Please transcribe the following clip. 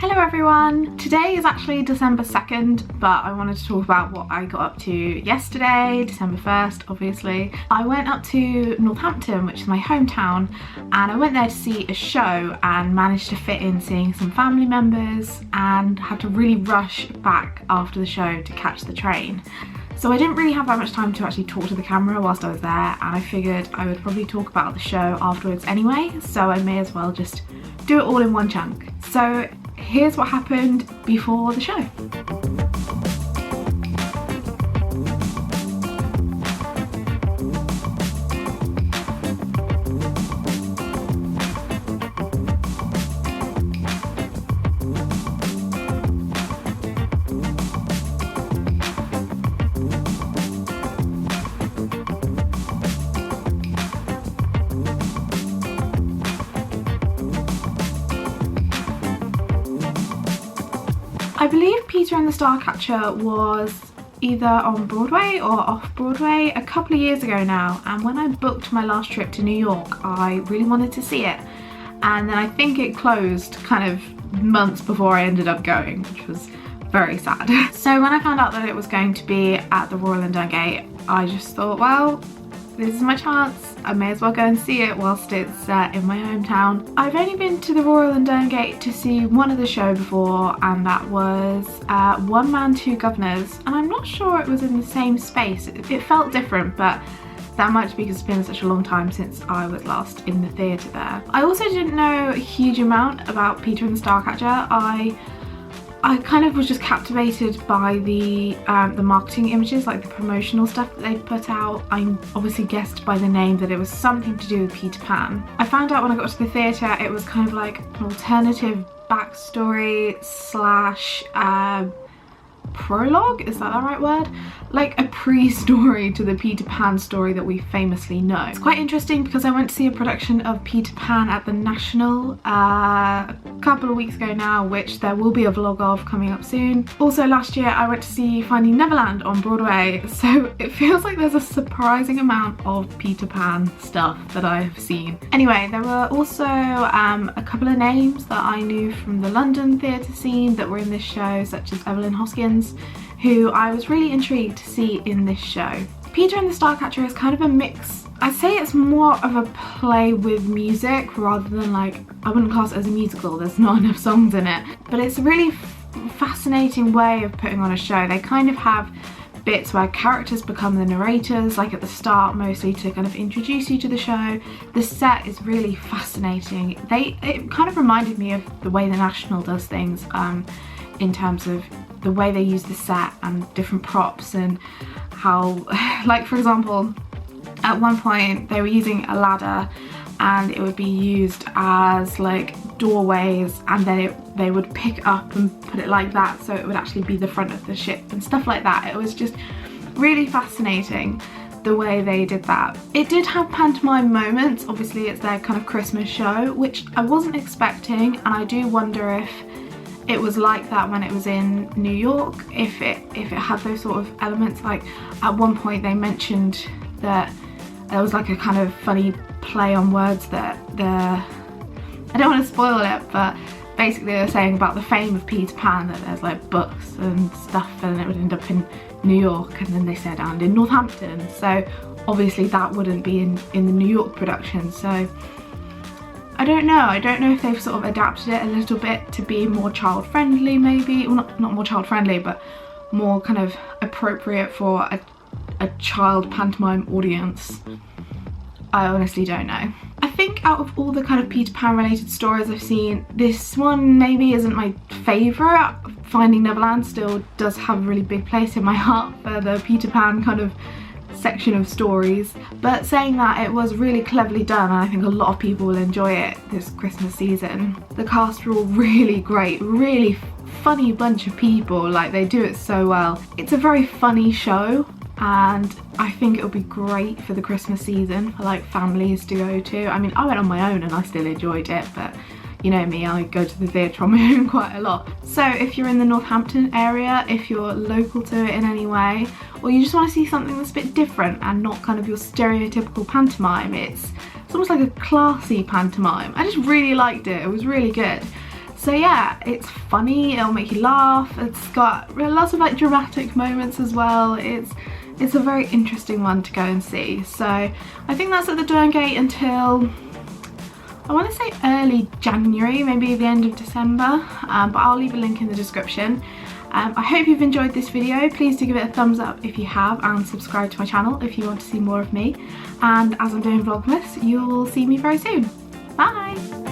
Hello everyone! Today is actually December 2nd, but I wanted to talk about what I got up to yesterday, December 1st obviously. I went up to Northampton, which is my hometown, and I went there to see a show and managed to fit in seeing some family members and had to really rush back after the show to catch the train. So I didn't really have that much time to actually talk to the camera whilst I was there, and I figured I would probably talk about the show afterwards anyway, so I may as well just do it all in one chunk. So here's what happened before the show. I believe Peter and the Starcatcher was either on Broadway or off Broadway a couple of years ago now, and when I booked my last trip to New York I really wanted to see it, and then I think it closed kind of months before I ended up going, which was very sad. So when I found out that it was going to be at the Royal London Gate, I just thought, well, this is my chance, I may as well go and see it whilst it's in my hometown. I've only been to the Royal London Gate to see one of the show before, and that was One Man, Two Governors, and I'm not sure it was in the same space. It felt different, but that might be because it's been such a long time since I was last in the theatre there. I also didn't know a huge amount about Peter and the Starcatcher. I kind of was just captivated by the marketing images, like the promotional stuff that they put out. I obviously guessed by the name that it was something to do with Peter Pan. I found out when I got to the theatre it was kind of like an alternative backstory slash prologue, is that the right word? Like a pre-story to the Peter Pan story that we famously know. It's quite interesting because I went to see a production of Peter Pan at the National a couple of weeks ago now, which there will be a vlog of coming up soon. Also last year I went to see Finding Neverland on Broadway, so it feels like there's a surprising amount of Peter Pan stuff that I have seen. Anyway, there were also a couple of names that I knew from the London theatre scene that were in this show, such as Evelyn Hoskins, who I was really intrigued to see in this show. Peter and the Starcatcher is kind of a mix. I'd say it's more of a play with music rather than, like, I wouldn't class it as a musical, there's not enough songs in it. But it's a really fascinating way of putting on a show. They kind of have bits where characters become the narrators, like at the start mostly to kind of introduce you to the show. The set is really fascinating. It kind of reminded me of the way the National does things in terms of the way they use the set and different props, and how, like for example, at one point they were using a ladder and it would be used as like doorways, and then they would pick up and put it like that so it would actually be the front of the ship and stuff like that. It was just really fascinating the way they did that. It did have pantomime moments, obviously it's their kind of Christmas show, which I wasn't expecting, and I do wonder if it was like that when it was in New York, if it had those sort of elements. Like at one point they mentioned that there was like a kind of funny play on words that I don't want to spoil it, but basically they were saying about the fame of Peter Pan, that there's like books and stuff and it would end up in New York, and then they said and in Northampton, so obviously that wouldn't be in the New York production. So I don't know if they've sort of adapted it a little bit to be more child friendly maybe, well not more child friendly, but more kind of appropriate for a child pantomime audience. I honestly don't know. I think out of all the kind of Peter Pan related stories I've seen, this one maybe isn't my favourite. Finding Neverland still does have a really big place in my heart for the Peter Pan kind of section of stories, but saying that, it was really cleverly done and I think a lot of people will enjoy it this Christmas season. The cast are all really great, really funny bunch of people, like they do it so well. It's a very funny show and I think it'll be great for the Christmas season for like families to go to. I mean, I went on my own and I still enjoyed it, but you know me, I go to the theatre on my own quite a lot. So if you're in the Northampton area, if you're local to it in any way, or you just want to see something that's a bit different and not kind of your stereotypical pantomime, it's almost like a classy pantomime. I just really liked it, it was really good. So yeah, it's funny, it'll make you laugh, it's got lots of like dramatic moments as well. It's a very interesting one to go and see. So I think that's at the Durham Gate until, I want to say early January, maybe the end of December, but I'll leave a link in the description. I hope you've enjoyed this video. Please do give it a thumbs up if you have, and subscribe to my channel if you want to see more of me. And as I'm doing Vlogmas, you'll see me very soon. Bye!